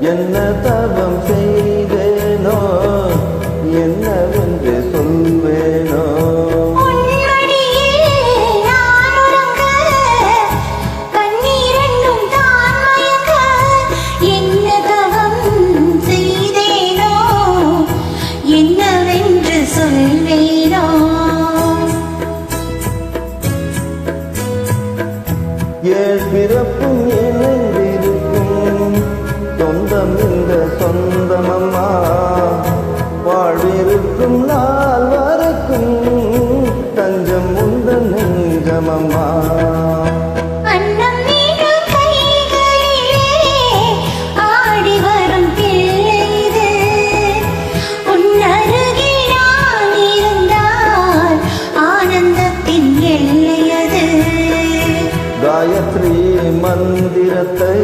என்ன தவம் செய்தேனோ என்னவென்று சொல்வேனோ ஏழ் பிறப்பும் இணைந்திருக்கும் சொந்தம் இந்த சொந்தமம்மா வாழ்விருக்கும் நாள் வரைக்கும் தஞ்சம் உந்தன் நெஞ்சமம்மா காயத்ரி மந்திரத்தை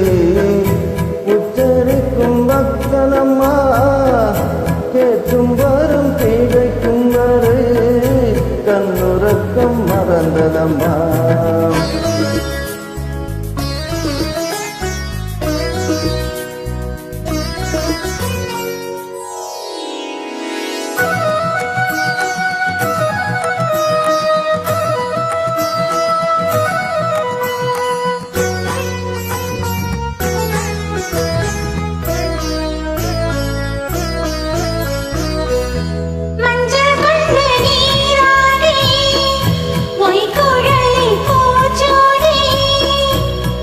உச்சரிக்கும் பக்தனம்மா கேட்கும் வரும் கிடைக்கும் வரை கண்ணுறக்கம் மறந்ததம்மா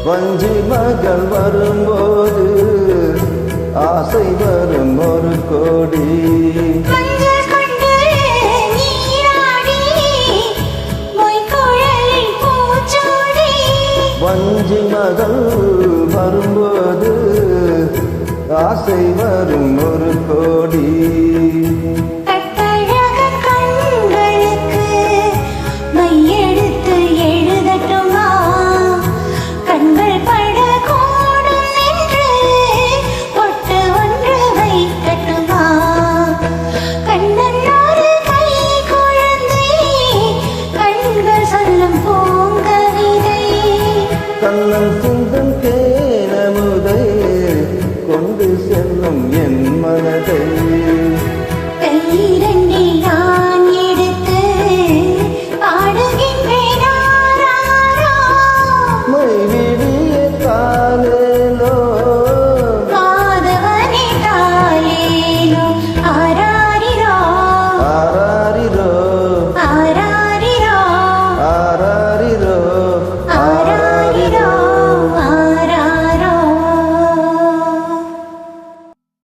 வஞ்சி மகள் வரும்போது ஆசை வரும் ஒரு கோடி வஞ்சி மகள் வரும்போது ஆசை வரும் ஒரு கோடி கண்ணன் சிந்தன் தேனமுதை கொண்டு செல்லும் என் மனதை